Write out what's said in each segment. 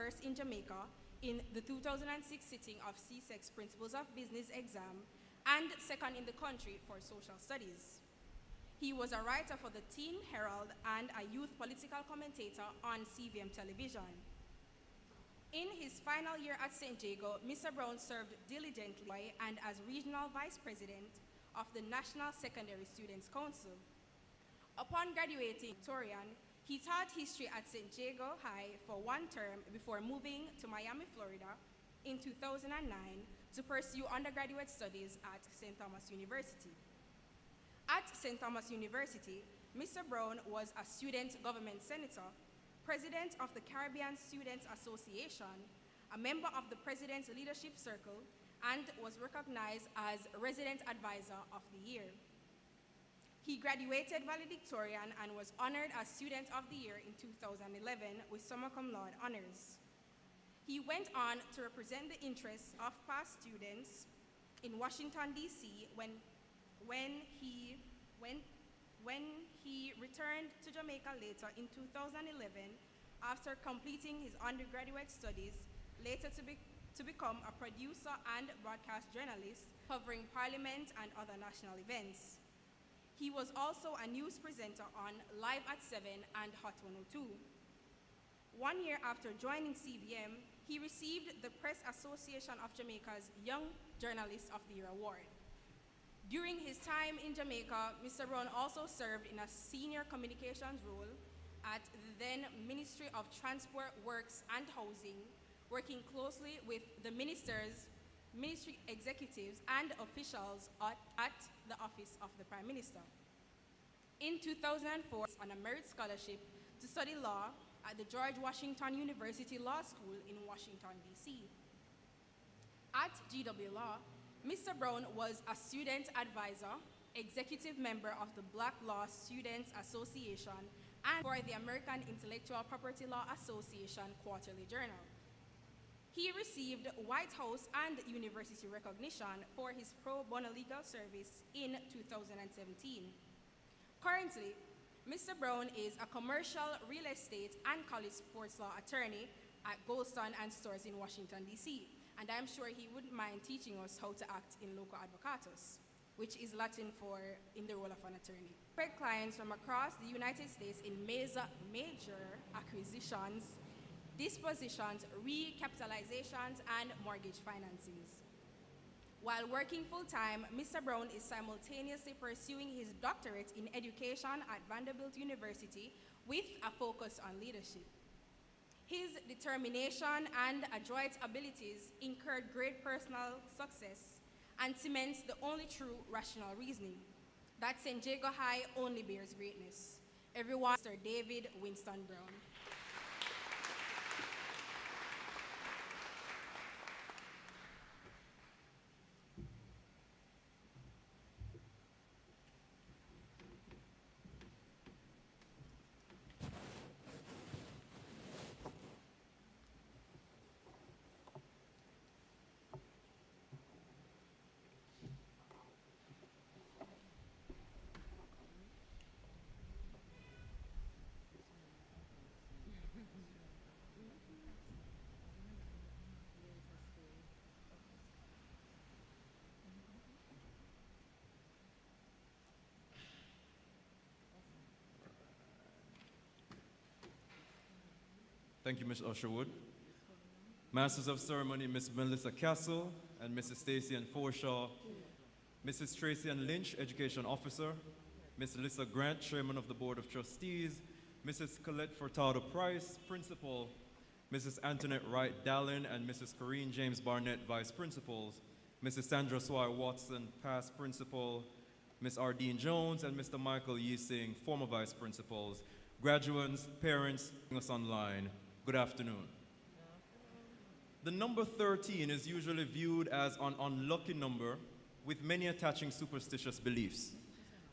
first in Jamaica in the 2006 sitting of CSEC's Principles of Business exam and second in the country for social studies. He was a writer for the Teen Herald and a youth political commentator on CVM television. In his final year at St. Jago, Mr. Brown served diligently and as Regional Vice President of the National Secondary Students' Council. Upon graduating Victorian, he taught history at St. Jago High for one term before moving to Miami, Florida in 2009 to pursue undergraduate studies at St. Thomas University. At St. Thomas University, Mr. Brown was a student government senator, president of the Caribbean Students Association, a member of the President's Leadership Circle, and was recognized as Resident Advisor of the Year. He graduated valedictorian and was honored as Student of the Year in 2011 with summa cum laude honors. He went on to represent the interests of past students in Washington, D.C. when he returned to Jamaica later in 2011 after completing his undergraduate studies, later to become a producer and broadcast journalist covering Parliament and other national events. He was also a news presenter on Live at 7 and Hot 102. 1 year after joining CVM, he received the Press Association of Jamaica's Young Journalist of the Year award. During his time in Jamaica, Mr. Brown also served in a senior communications role at the then Ministry of Transport, Works and Housing, working closely with the ministers, ministry executives, and officials at the Office of the Prime Minister. In 2004, on a merit scholarship to study law at the George Washington University Law School in Washington, D.C. At GW Law, Mr. Brown was a student advisor, executive member of the Black Law Students Association, and for the American Intellectual Property Law Association Quarterly Journal. He received White House and university recognition for his pro bono legal service in 2017. Currently, Mr. Brown is a commercial real estate and college sports law attorney at Goldstone and Stores in Washington, D.C., and I'm sure he wouldn't mind teaching us how to act in loco advocatus, which is Latin for in the role of an attorney. For clients from across the United States in major acquisitions, dispositions, recapitalizations, and mortgage financings. While working full-time, Mr. Brown is simultaneously pursuing his doctorate in education at Vanderbilt University with a focus on leadership. His determination and adroit abilities incurred great personal success and cements the only true rational reasoning, that St. Jago High only bears greatness. Everyone, Mr. David Winston Brown. Thank you, Ms. Usherwood. Masters of Ceremony, Ms. Melissa Castle and Mrs. Stacy Ann Forshaw, Mrs. Tracy Ann Lynch, Education Officer, Ms. Alyssa Grant, Chairman of the Board of Trustees, Mrs. Colette Furtado Price, Principal, Mrs. Antoinette Wright Dallin, and Mrs. Corrine James Barnett, Vice Principals, Mrs. Sandra Swire Watson, Past Principal, Ms. Ardeen Jones, and Mr. Michael Yee-Sing, former Vice Principals, graduates, parents, us online. Good afternoon. The number 13 is usually viewed as an unlucky number with many attaching superstitious beliefs.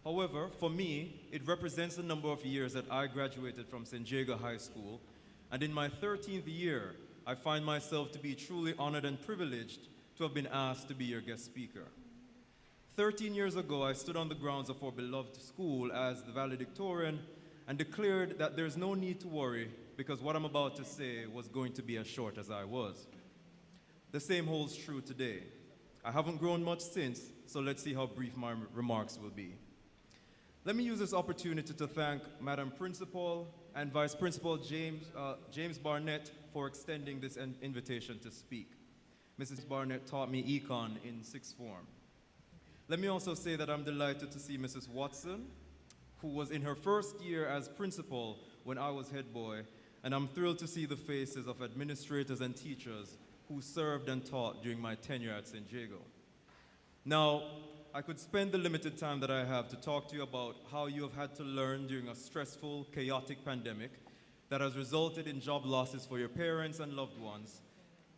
However, for me, it represents the number of years that I graduated from St. Jago High School, and in my 13th year, I find myself to be truly honored and privileged to have been asked to be your guest speaker. 13 years ago, I stood on the grounds of our beloved school as the valedictorian and declared that there's no need to worry because what I'm about to say was going to be as short as I was. The same holds true today. I haven't grown much since, so let's see how brief my remarks will be. Let me use this opportunity to thank Madam Principal and Vice Principal James Barnett for extending this invitation to speak. Mrs. Barnett taught me econ in sixth form. Let me also say that I'm delighted to see Mrs. Watson, who was in her first year as principal when I was head boy, and I'm thrilled to see the faces of administrators and teachers who served and taught during my tenure at St. Jago. Now, I could spend the limited time that I have to talk to you about how you have had to learn during a stressful, chaotic pandemic that has resulted in job losses for your parents and loved ones,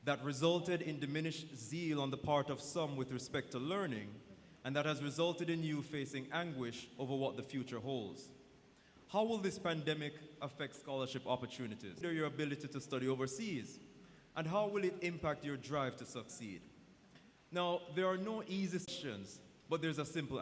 that resulted in diminished zeal on the part of some with respect to learning, and that has resulted in you facing anguish over what the future holds. How will this pandemic affect scholarship opportunities, your ability to study overseas, and how will it impact your drive to succeed? Now, there are no easy questions, but there's a simple